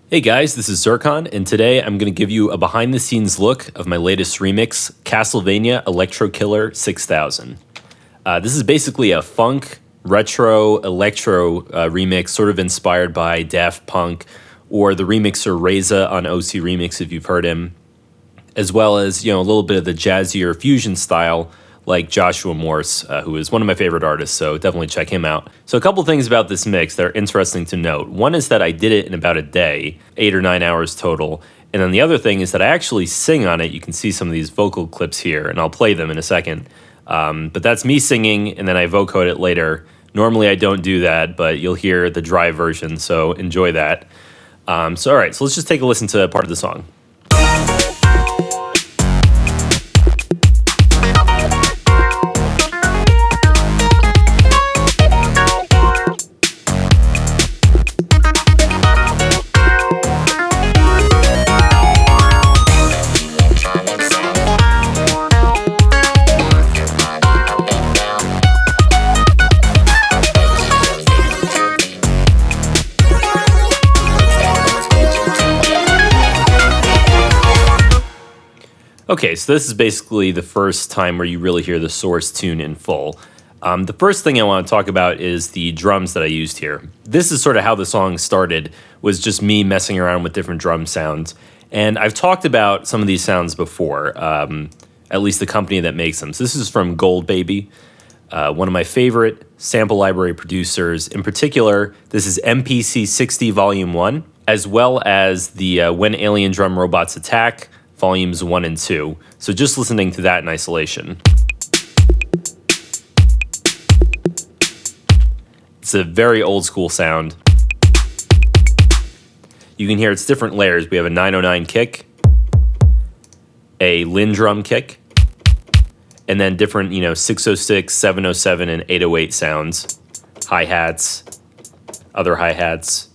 Hey guys, this is Zircon, and today I'm going to give you a behind-the-scenes look of my latest remix, Castlevania Electro Killer 6000. This is basically a funk, retro, electro remix, sort of inspired by Daft Punk, or the remixer Reza on OC Remix if you've heard him, as well as, a little bit of the jazzier fusion style, like Joshua Morse, who is one of my favorite artists, so definitely check him out. So a couple things about this mix that are interesting to note. One is that I did it in about a day, 8 or 9 hours total. And then the other thing is that I actually sing on it. You can see some of these vocal clips here, and I'll play them in a second. But that's me singing, and then I vocode it later. Normally I don't do that, but you'll hear the dry version, so enjoy that. All right, so let's just take a listen to part of the song. Okay, so this is basically the first time where you really hear the source tune in full. The first thing I want to talk about is the drums that I used here. This is sort of how the song started, was just me messing around with different drum sounds. And I've talked about some of these sounds before, at least the company that makes them. So this is from Gold Baby, one of my favorite sample library producers. In particular, this is MPC 60 Volume 1, as well as the When Alien Drum Robots Attack, Volumes 1 and 2. So just listening to that in isolation. It's a very old school sound. You can hear it's different layers. We have a 909 kick, a Linn drum kick, and then different, 606, 707, and 808 sounds. Hi-hats, other hi-hats,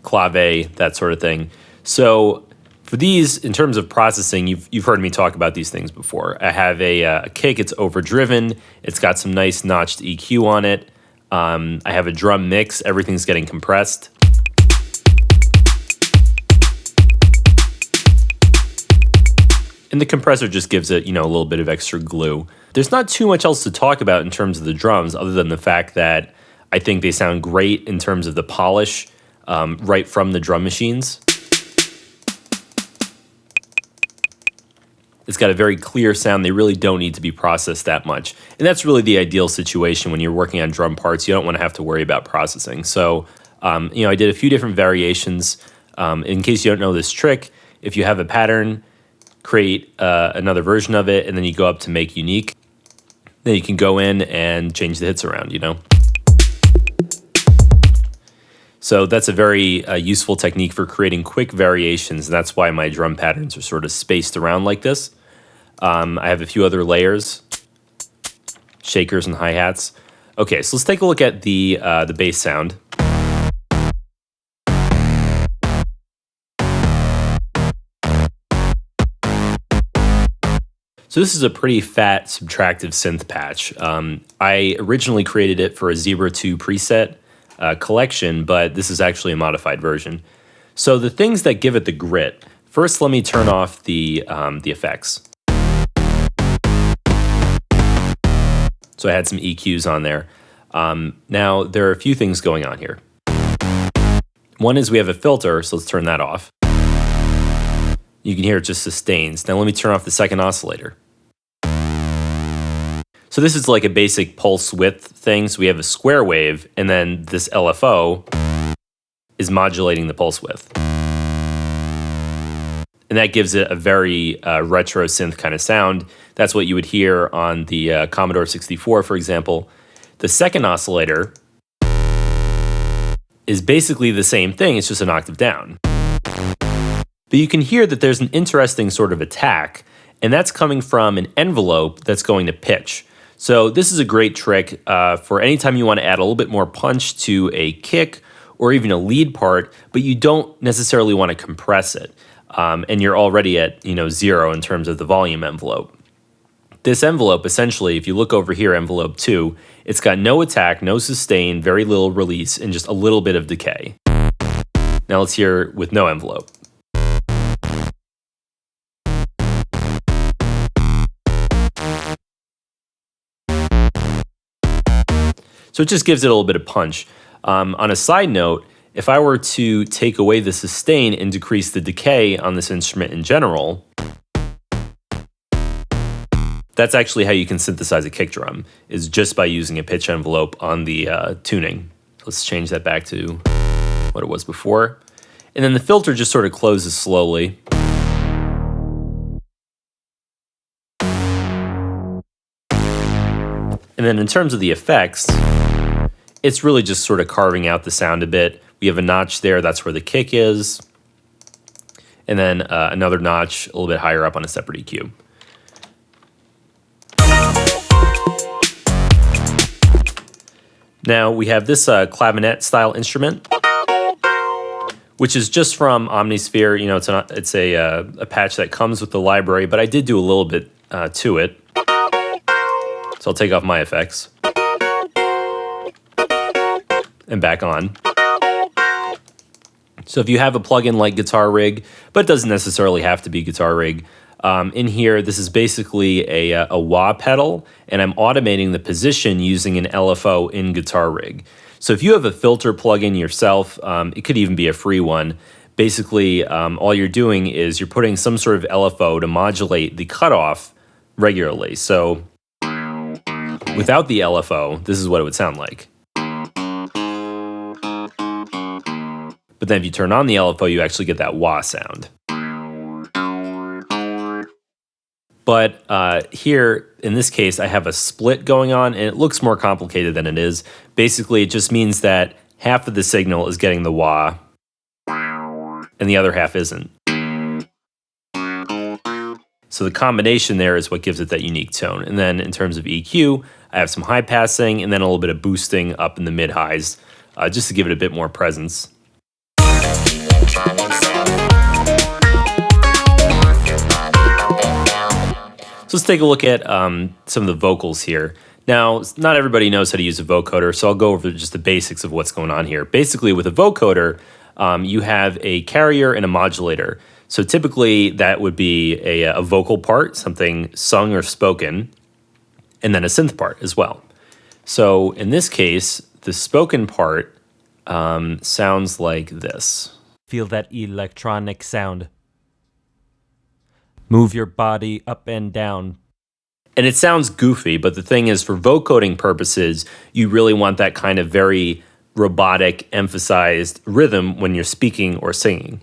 clave, that sort of thing. So for these, in terms of processing, you've heard me talk about these things before. I have a kick, it's overdriven, it's got some nice notched EQ on it. I have a drum mix, everything's getting compressed. And the compressor just gives it, a little bit of extra glue. There's not too much else to talk about in terms of the drums, other than the fact that I think they sound great in terms of the polish right from the drum machines. It's got a very clear sound. They really don't need to be processed that much. And that's really the ideal situation when you're working on drum parts. You don't want to have to worry about processing. So, I did a few different variations. In case you don't know this trick, if you have a pattern, create another version of it, and then you go up to make unique. Then you can go in and change the hits around, So that's a very useful technique for creating quick variations, and that's why my drum patterns are sort of spaced around like this. I have a few other layers, shakers and hi-hats. Okay, so let's take a look at the bass sound. So this is a pretty fat subtractive synth patch. I originally created it for a Zebra 2 preset collection, but this is actually a modified version. So the things that give it the grit. First, let me turn off the effects. So I had some EQs on there. Now, there are a few things going on here. One is we have a filter, so let's turn that off. You can hear it just sustains. Now let me turn off the second oscillator. So this is like a basic pulse width thing. So we have a square wave, and then this LFO is modulating the pulse width. And that gives it a very retro synth kind of sound. That's what you would hear on the Commodore 64, for example. The second oscillator is basically the same thing, it's just an octave down. But you can hear that there's an interesting sort of attack, and that's coming from an envelope that's going to pitch. So this is a great trick for anytime you want to add a little bit more punch to a kick or even a lead part, but you don't necessarily want to compress it. And you're already at 0 in terms of the volume envelope. This envelope, essentially, if you look over here, envelope 2, it's got no attack, no sustain, very little release, and just a little bit of decay. Now let's hear with no envelope. So it just gives it a little bit of punch. On a side note, if I were to take away the sustain and decrease the decay on this instrument in general, that's actually how you can synthesize a kick drum, is just by using a pitch envelope on the tuning. Let's change that back to what it was before. And then the filter just sort of closes slowly. And then in terms of the effects, it's really just sort of carving out the sound a bit. We have a notch there, that's where the kick is. And then another notch a little bit higher up on a separate EQ. Now we have this clavinet style instrument, which is just from Omnisphere. You know, it's a patch that comes with the library, but I did do a little bit to it. So I'll take off my effects. And back on. So if you have a plugin like Guitar Rig, but it doesn't necessarily have to be Guitar Rig, in here, this is basically a wah pedal, and I'm automating the position using an LFO in Guitar Rig. So if you have a filter plugin yourself, it could even be a free one. Basically, all you're doing is you're putting some sort of LFO to modulate the cutoff regularly. So without the LFO, this is what it would sound like. But then if you turn on the LFO, you actually get that wah sound. But here, in this case, I have a split going on, and it looks more complicated than it is. Basically, it just means that half of the signal is getting the wah, and the other half isn't. So the combination there is what gives it that unique tone. And then in terms of EQ, I have some high passing, and then a little bit of boosting up in the mid-highs, just to give it a bit more presence. So let's take a look at some of the vocals here. Now, not everybody knows how to use a vocoder, so I'll go over just the basics of what's going on here. Basically, with a vocoder, you have a carrier and a modulator. So typically, that would be a vocal part, something sung or spoken, and then a synth part as well. So in this case, the spoken part sounds like this. Feel that electronic sound. Move your body up and down. And it sounds goofy, but the thing is, for vocoding purposes, you really want that kind of very robotic, emphasized rhythm when you're speaking or singing.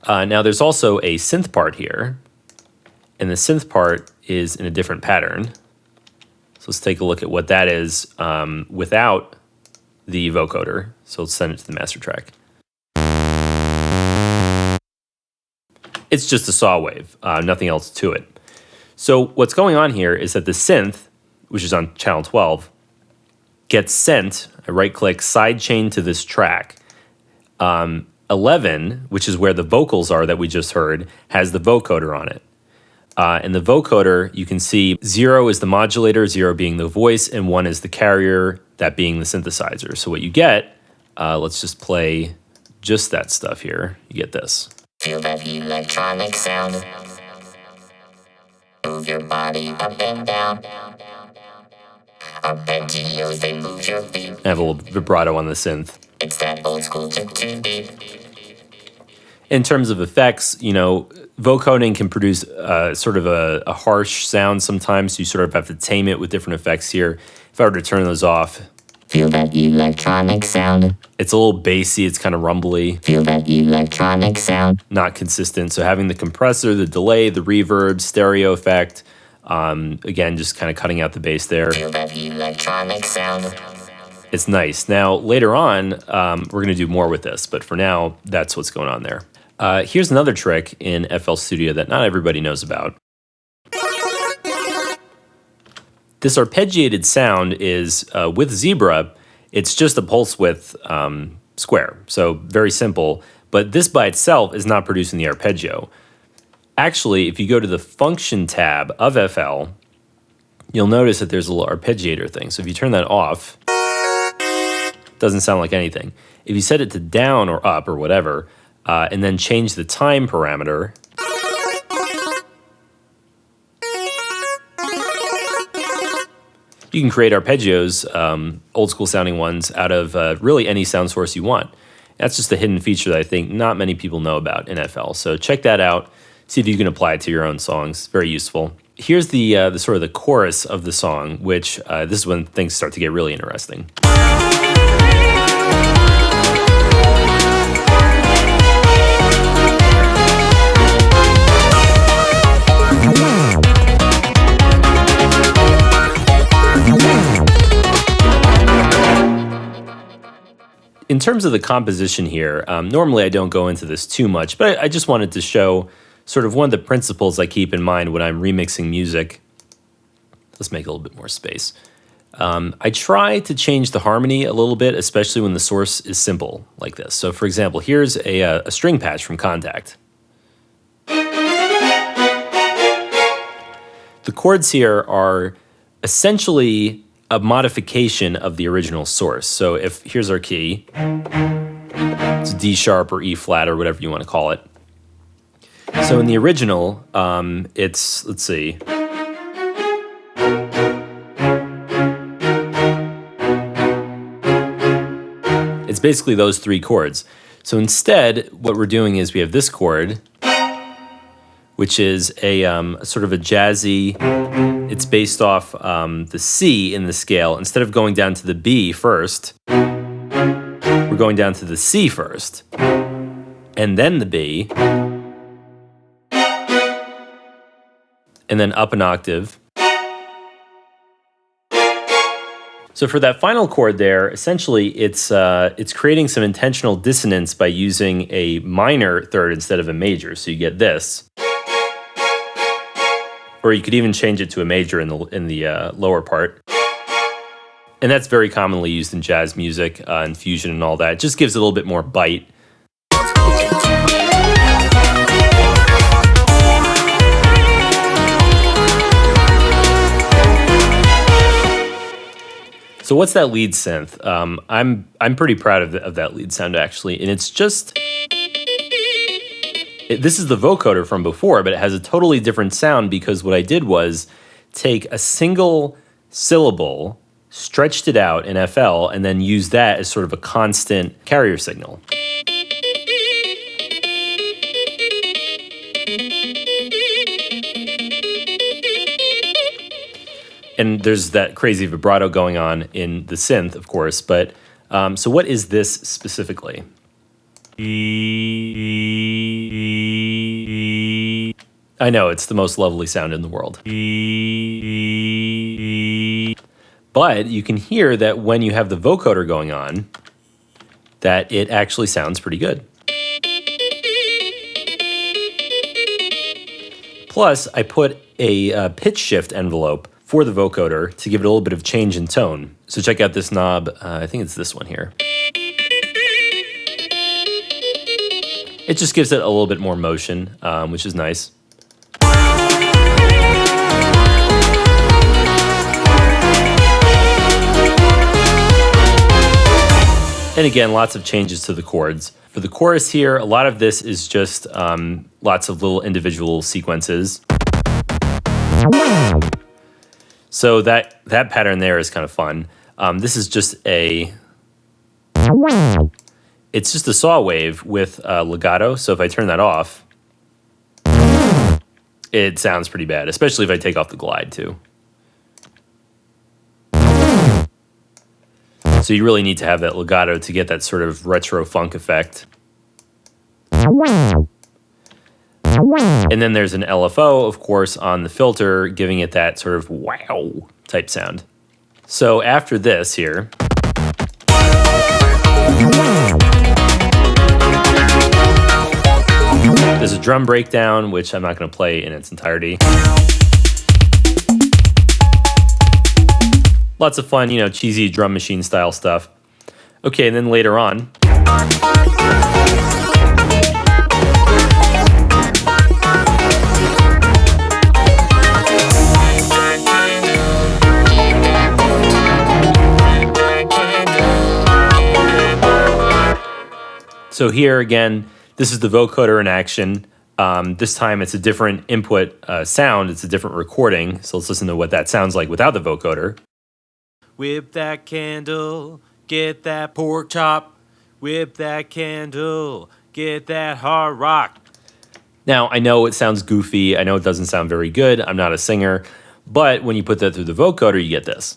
Now, there's also a synth part here, and the synth part is in a different pattern. So let's take a look at what that is without the vocoder. So let's send it to the master track. It's just a saw wave, nothing else to it. So what's going on here is that the synth, which is on channel 12, gets sent, I right-click, sidechain to this track. 11, which is where the vocals are that we just heard, has the vocoder on it. And the vocoder, you can see 0 is the modulator, 0 being the voice, and 1 is the carrier, that being the synthesizer. So what you get, let's just play just that stuff here. You get this. Feel that electronic sound. Move your body up and down. Arpeggios, they move your feet. I have a little vibrato on the synth. It's that old school to beat. In terms of effects, you know, vocoding can produce sort of a harsh sound sometimes, so you sort of have to tame it with different effects here. If I were to turn those off, feel that electronic sound. It's a little bassy, it's kind of rumbly. Feel that electronic sound. Not consistent, so having the compressor, the delay, the reverb, stereo effect, again, just kind of cutting out the bass there. Feel that electronic sound. It's nice. Now, later on, we're going to do more with this, but for now, that's what's going on there. Here's another trick in FL Studio that not everybody knows about. This arpeggiated sound is, with Zebra, it's just a pulse width square, so very simple, but this by itself is not producing the arpeggio. Actually, if you go to the Function tab of FL, you'll notice that there's a little arpeggiator thing. So if you turn that off, doesn't sound like anything. If you set it to down or up or whatever, and then change the time parameter, you can create arpeggios, old school sounding ones, out of really any sound source you want. That's just a hidden feature that I think not many people know about in FL. So check that out. See if you can apply it to your own songs. Very useful. Here's the sort of the chorus of the song, which this is when things start to get really interesting. In terms of the composition here, normally I don't go into this too much, but I just wanted to show sort of one of the principles I keep in mind when I'm remixing music. Let's make a little bit more space. I try to change the harmony a little bit, especially when the source is simple like this. So for example, here's a string patch from Contact. The chords here are essentially a modification of the original source. So if here's our key, it's D sharp or E flat or whatever you want to call it. So in the original, it's, let's see. It's basically those three chords. So instead, what we're doing is we have this chord, which is a sort of a jazzy, it's based off the C in the scale. Instead of going down to the B first, we're going down to the C first, and then the B, and then up an octave. So for that final chord there, essentially it's creating some intentional dissonance by using a minor third instead of a major. So you get this. Or you could even change it to a major in the lower part. And that's very commonly used in jazz music and fusion and all that. It just gives it a little bit more bite. So what's that lead synth? I'm pretty proud of that lead sound actually, and it's just. This is the vocoder from before, but it has a totally different sound because what I did was take a single syllable, stretched it out in FL, and then use that as sort of a constant carrier signal. And there's that crazy vibrato going on in the synth, of course, but so what is this specifically? I know, it's the most lovely sound in the world. But you can hear that when you have the vocoder going on, that it actually sounds pretty good. Plus, I put a pitch shift envelope for the vocoder to give it a little bit of change in tone. So check out this knob, I think it's this one here. It just gives it a little bit more motion, which is nice. And again, lots of changes to the chords. For the chorus here, a lot of this is just lots of little individual sequences. So that pattern there is kind of fun. This is just it's just a saw wave with legato, so if I turn that off, it sounds pretty bad, especially if I take off the glide too. So you really need to have that legato to get that sort of retro funk effect. And then there's an LFO, of course, on the filter, giving it that sort of wow type sound. So after this here, there's a drum breakdown, which I'm not going to play in its entirety. Lots of fun, cheesy drum machine style stuff. Okay, and then later on, So here again, this is the vocoder in action. This time it's a different input sound. It's a different recording. So let's listen to what that sounds like without the vocoder. Whip that candle, get that pork chop. Whip that candle, get that hard rock. Now, I know it sounds goofy. I know it doesn't sound very good. I'm not a singer. But when you put that through the vocoder, you get this.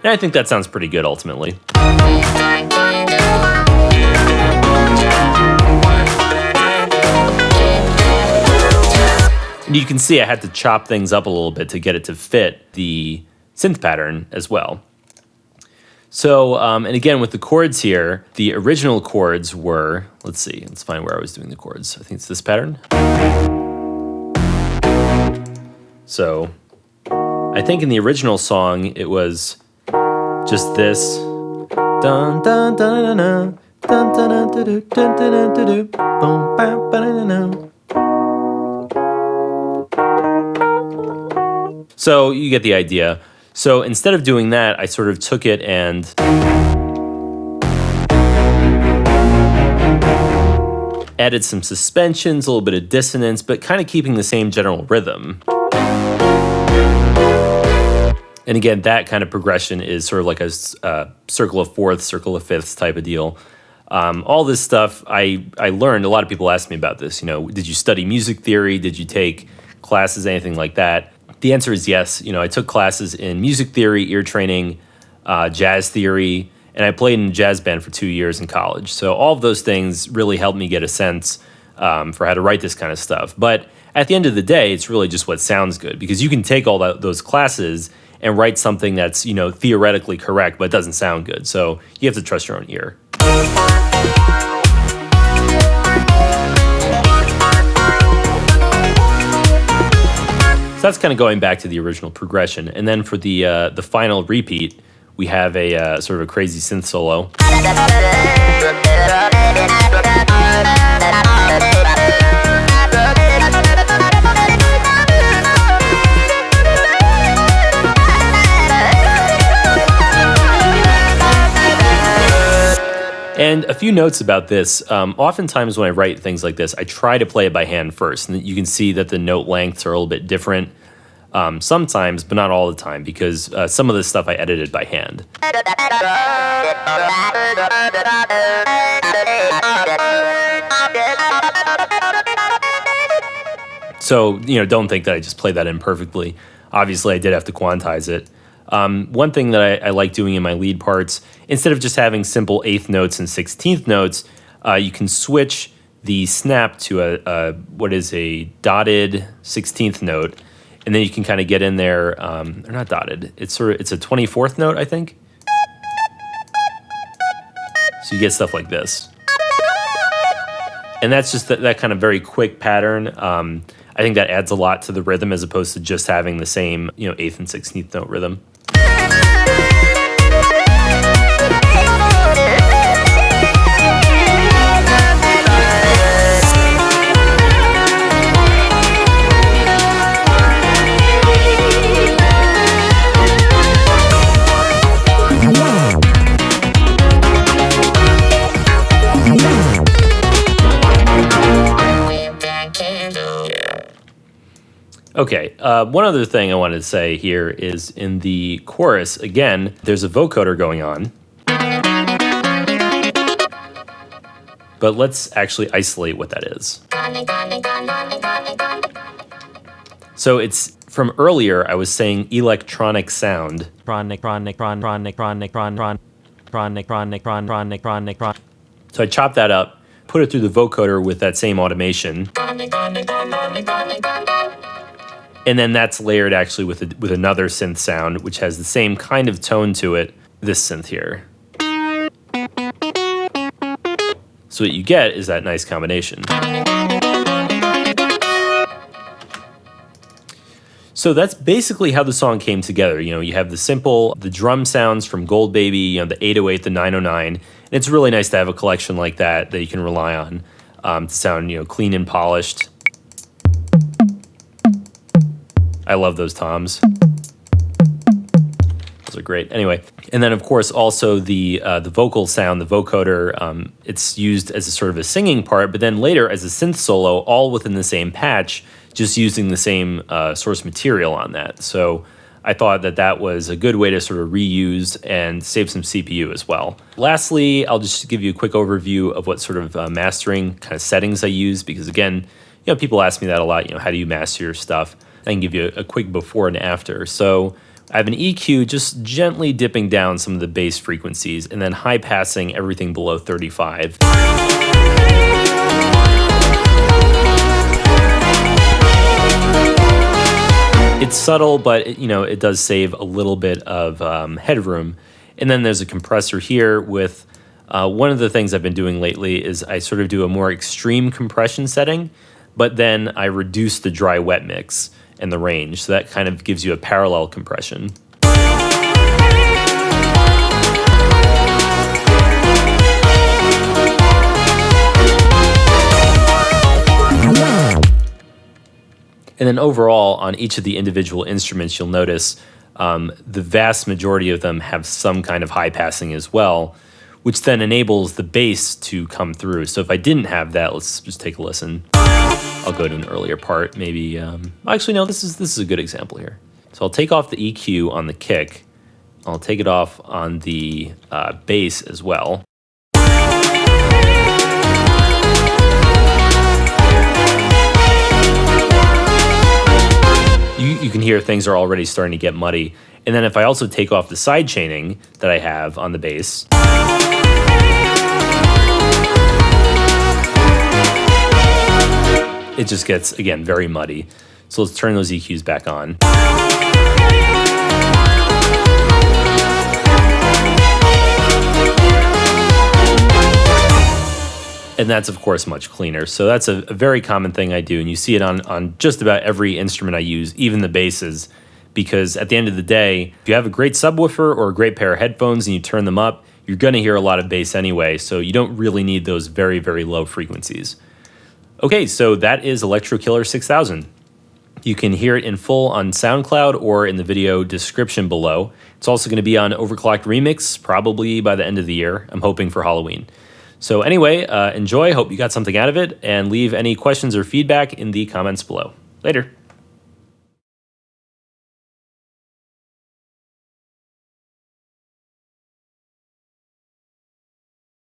And I think that sounds pretty good ultimately. And you can see I had to chop things up a little bit to get it to fit the synth pattern as well. So, and again, with the chords here, the original chords were, let's see, let's find where I was doing the chords. I think it's this pattern. So, I think in the original song, it was just this. Dun dun dun dun dun dun dun dun dun dun dun boom bam ba. So you get the idea. So instead of doing that, I sort of took it and added some suspensions, a little bit of dissonance, but kind of keeping the same general rhythm. And again, that kind of progression is sort of like a circle of fourths, circle of fifths type of deal. All this stuff I learned. A lot of people ask me about this. You know, did you study music theory? Did you take classes, anything like that? The answer is yes. You know, I took classes in music theory, ear training, jazz theory, and I played in a jazz band for 2 years in college. So all of those things really helped me get a sense for how to write this kind of stuff. But at the end of the day, it's really just what sounds good, because you can take all those classes and write something that's, you know, theoretically correct, but it doesn't sound good. So you have to trust your own ear. So that's kind of going back to the original progression. And then for the final repeat, we have a sort of a crazy synth solo. And a few notes about this. Oftentimes when I write things like this, I try to play it by hand first. And you can see that the note lengths are a little bit different sometimes, but not all the time, because some of this stuff I edited by hand. So, you know, don't think that I just played that in perfectly. Obviously, I did have to quantize it. One thing that I like doing in my lead parts, instead of just having simple 8th notes and 16th notes, you can switch the snap to what is a dotted 16th note, and then you can kind of get in there. They're not dotted. It's a 24th note, I think. So you get stuff like this, and that's just that kind of very quick pattern. I think that adds a lot to the rhythm as opposed to just having the same, you know, 8th and 16th note rhythm. Okay, one other thing I wanted to say here is in the chorus, again, there's a vocoder going on. But let's actually isolate what that is. So it's from earlier, I was saying electronic sound. So I chopped that up, put it through the vocoder with that same automation. And then that's layered actually with another synth sound, which has the same kind of tone to it, this synth here. So what you get is that nice combination. So that's basically how the song came together. You know, you have the drum sounds from Gold Baby, you know, the 808, the 909. And it's really nice to have a collection like that you can rely on to sound, you know, clean and polished. I love those toms. Those are great. Anyway, and then of course also the vocal sound, the vocoder. It's used as a sort of a singing part, but then later as a synth solo, all within the same patch, just using the same source material on that. So I thought that that was a good way to sort of reuse and save some CPU as well. Lastly, I'll just give you a quick overview of what sort of mastering kind of settings I use, because again, you know, people ask me that a lot. You know, how do you master your stuff? I can give you a quick before and after. So I have an EQ just gently dipping down some of the bass frequencies and then high passing everything below 35. It's subtle, but it does save a little bit of headroom. And then there's a compressor here with one of the things I've been doing lately is I sort of do a more extreme compression setting, but then I reduce the dry wet mix and the range. So that kind of gives you a parallel compression. And then overall, on each of the individual instruments, you'll notice the vast majority of them have some kind of high passing as well, which then enables the bass to come through. So if I didn't have that, let's just take a listen. I'll go to an earlier part, maybe. Actually, no, this is a good example here. So I'll take off the EQ on the kick. I'll take it off on the bass as well. You can hear things are already starting to get muddy. And then if I also take off the side chaining that I have on the bass, it just gets, again, very muddy. So let's turn those EQs back on. And that's, of course, much cleaner. So that's a very common thing I do. And you see it on just about every instrument I use, even the basses. Because at the end of the day, if you have a great subwoofer or a great pair of headphones and you turn them up, you're going to hear a lot of bass anyway. So you don't really need those very, very low frequencies. Okay, so that is Electro Killer 6000. You can hear it in full on SoundCloud or in the video description below. It's also going to be on Overclocked Remix, probably by the end of the year. I'm hoping for Halloween. So anyway, enjoy, hope you got something out of it, and leave any questions or feedback in the comments below. Later.